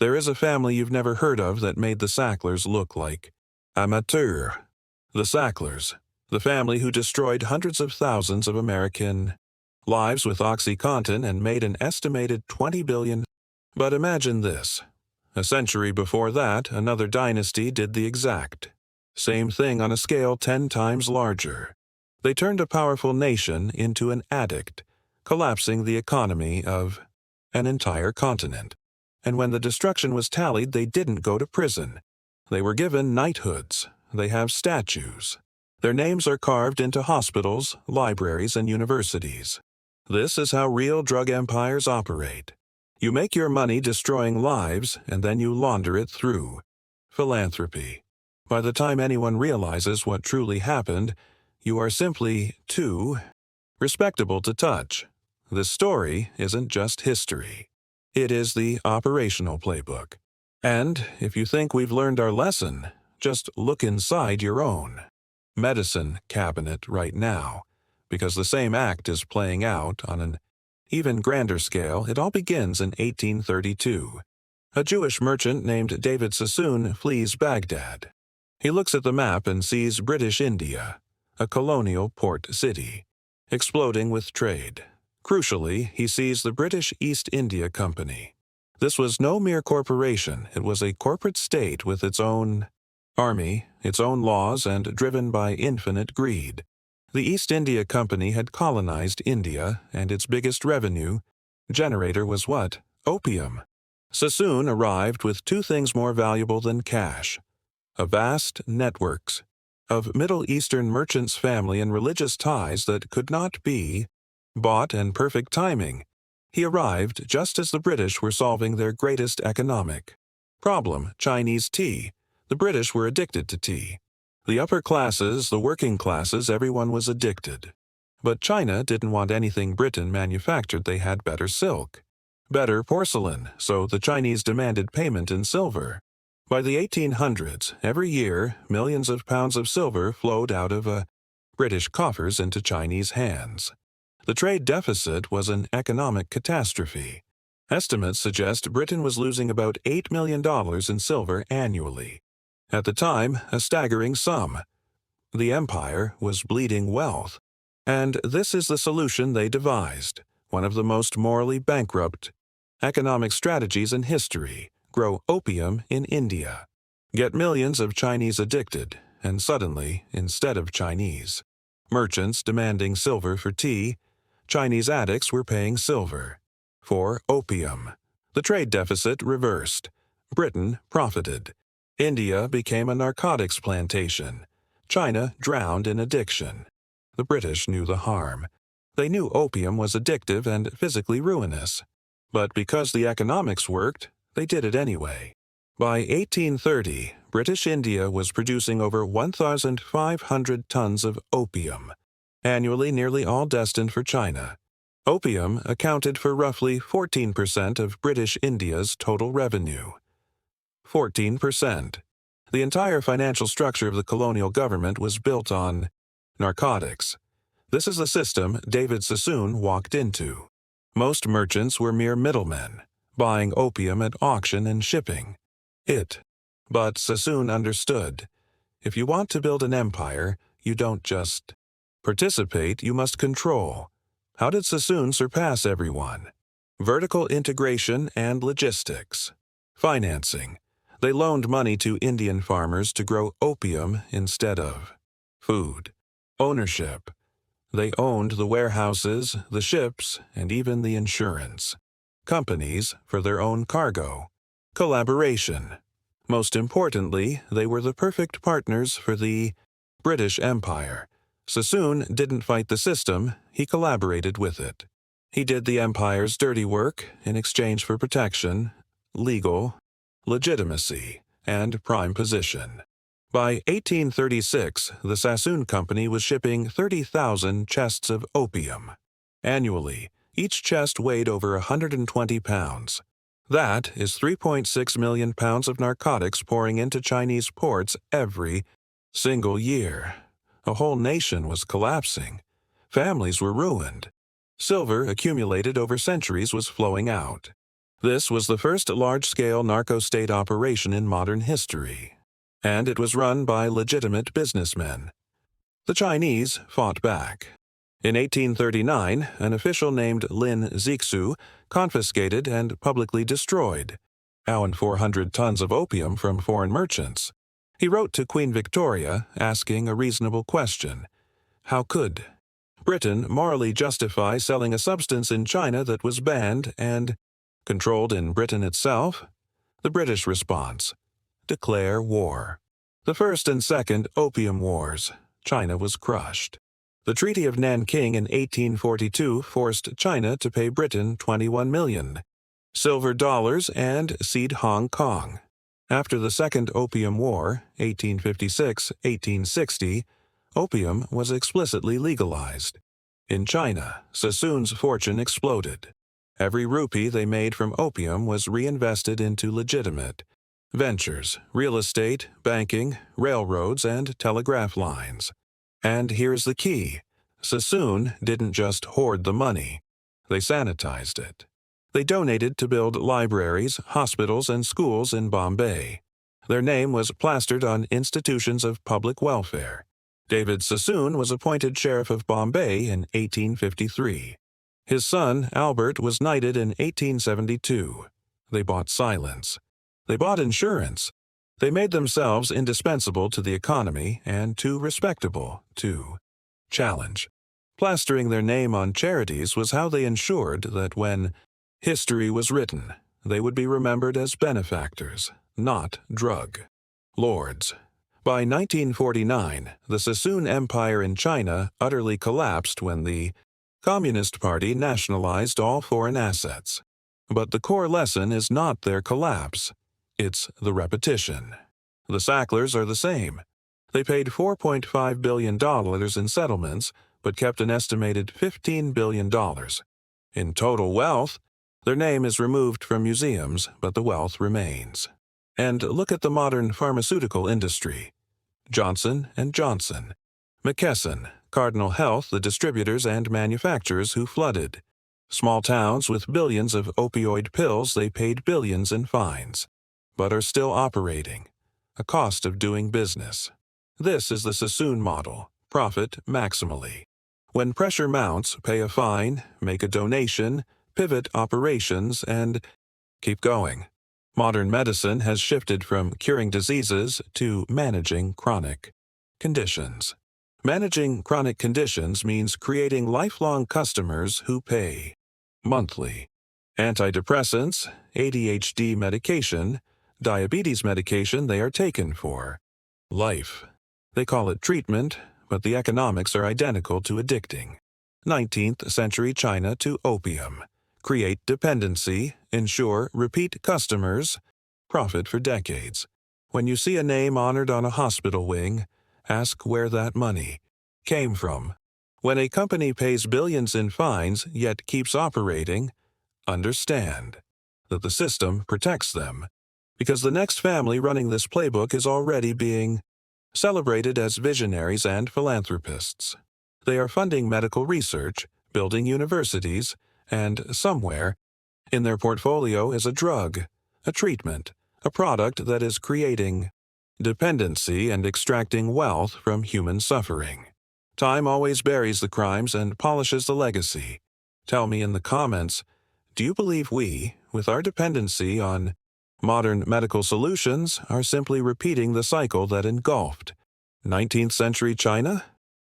There is a family you've never heard of that made the Sacklers look like amateurs. The Sacklers, the family who destroyed hundreds of thousands of American lives with OxyContin and made an estimated $20 billion. But imagine this. A century before that, another dynasty did the exact same thing on a scale 10 times larger. They turned a powerful nation into an addict, collapsing the economy of an entire continent. And when the destruction was tallied, they didn't go to prison. They were given knighthoods. They have statues. Their names are carved into hospitals, libraries, and universities. This is how real drug empires operate. You make your money destroying lives, and then you launder it through philanthropy. By the time anyone realizes what truly happened, you are simply too respectable to touch. This story isn't just history. It is the operational playbook. And if you think we've learned our lesson, just look inside your own medicine cabinet right now, because the same act is playing out on an even grander scale. It all begins in 1832. A Jewish merchant named David Sassoon flees Baghdad. He looks at the map and sees British India, a colonial port city, exploding with trade. Crucially, he sees the British East India Company. This was no mere corporation. It was a corporate state with its own army, its own laws, and driven by infinite greed. The East India Company had colonized India, and its biggest revenue generator was what? Opium. Sassoon arrived with two things more valuable than cash: a vast networks of Middle Eastern merchants' family and religious ties that could not be bought, and perfect timing. He arrived just as the British were solving their greatest economic problem, Chinese tea. The British were addicted to tea. The upper classes, the working classes, everyone was addicted. But China didn't want anything Britain manufactured. They had better silk, better porcelain, so the Chinese demanded payment in silver. By the 1800s, every year, millions of pounds of silver flowed out of British coffers into Chinese hands. The trade deficit was an economic catastrophe. Estimates suggest Britain was losing about $8 million in silver annually. At the time, a staggering sum. The empire was bleeding wealth. And this is the solution they devised, one of the most morally bankrupt economic strategies in history: grow opium in India. Get millions of Chinese addicted, and suddenly, instead of Chinese merchants demanding silver for tea, Chinese addicts were paying silver for opium. The trade deficit reversed. Britain profited. India became a narcotics plantation. China drowned in addiction. The British knew the harm. They knew opium was addictive and physically ruinous. But because the economics worked, they did it anyway. By 1830, British India was producing over 1,500 tons of opium, annually nearly all destined for China. Opium accounted for roughly 14% of British India's total revenue. 14%. The entire financial structure of the colonial government was built on narcotics. This is the system David Sassoon walked into. Most merchants were mere middlemen, buying opium at auction and shipping it. But Sassoon understood. If you want to build an empire, you don't just participate, you must control. How did Sassoon surpass everyone? Vertical integration and logistics. Financing. They loaned money to Indian farmers to grow opium instead of food. Ownership. They owned the warehouses, the ships, and even the insurance companies for their own cargo. Collaboration. Most importantly, they were the perfect partners for the British Empire. Sassoon didn't fight the system, he collaborated with it. He did the empire's dirty work in exchange for protection, legal legitimacy, and prime position. By 1836, the Sassoon Company was shipping 30,000 chests of opium annually. Each chest weighed over 120 pounds. That is 3.6 million pounds of narcotics pouring into Chinese ports every single year. A whole nation was collapsing. Families were ruined. Silver accumulated over centuries was flowing out. This was the first large-scale narco-state operation in modern history, and it was run by legitimate businessmen. The Chinese fought back. In 1839, an official named Lin Zixu confiscated and publicly destroyed 400 tons of opium from foreign merchants. He wrote to Queen Victoria asking a reasonable question: how could Britain morally justify selling a substance in China that was banned and controlled in Britain itself? The British response: declare war. The First and Second Opium Wars. China was crushed. The Treaty of Nanking in 1842 forced China to pay Britain $21 million silver dollars and cede Hong Kong. After the Second Opium War, 1856-1860, opium was explicitly legalized. In China, Sassoon's fortune exploded. Every rupee they made from opium was reinvested into legitimate ventures, real estate, banking, railroads, and telegraph lines. And here's the key: Sassoon didn't just hoard the money. They sanitized it. They donated to build libraries, hospitals, and schools in Bombay. Their name was plastered on institutions of public welfare. David Sassoon was appointed Sheriff of Bombay in 1853. His son, Albert, was knighted in 1872. They bought silence. They bought insurance. They made themselves indispensable to the economy and too respectable to challenge. Plastering their name on charities was how they ensured that when history was written, they would be remembered as benefactors, not drug lords. By 1949, the Sassoon Empire in China utterly collapsed when the Communist Party nationalized all foreign assets. But the core lesson is not their collapse. It's the repetition. The Sacklers are the same. They paid $4.5 billion in settlements, but kept an estimated $15 billion. In total wealth, their name is removed from museums, but the wealth remains. And look at the modern pharmaceutical industry. Johnson & Johnson, McKesson, Cardinal Health, the distributors and manufacturers who flooded. Small towns with billions of opioid pills, they paid billions in fines, but are still operating. A cost of doing business. This is the Sassoon model: profit maximally. When pressure mounts, pay a fine, make a donation, pivot operations, and keep going. Modern medicine has shifted from curing diseases to managing chronic conditions. Managing chronic conditions means creating lifelong customers who pay monthly. Antidepressants, ADHD medication, diabetes medication, they are taken for life. They call it treatment, but the economics are identical to addicting. 19th century China to opium. Create dependency, ensure repeat customers, profit for decades. When you see a name honored on a hospital wing, ask where that money came from. When a company pays billions in fines yet keeps operating, understand that the system protects them, because the next family running this playbook is already being celebrated as visionaries and philanthropists. They are funding medical research, building universities, and somewhere in their portfolio is a drug, a treatment, a product that is creating dependency and extracting wealth from human suffering. Time always buries the crimes and polishes the legacy. Tell me in the comments, do you believe we, with our dependency on modern medical solutions, are simply repeating the cycle that engulfed 19th century China?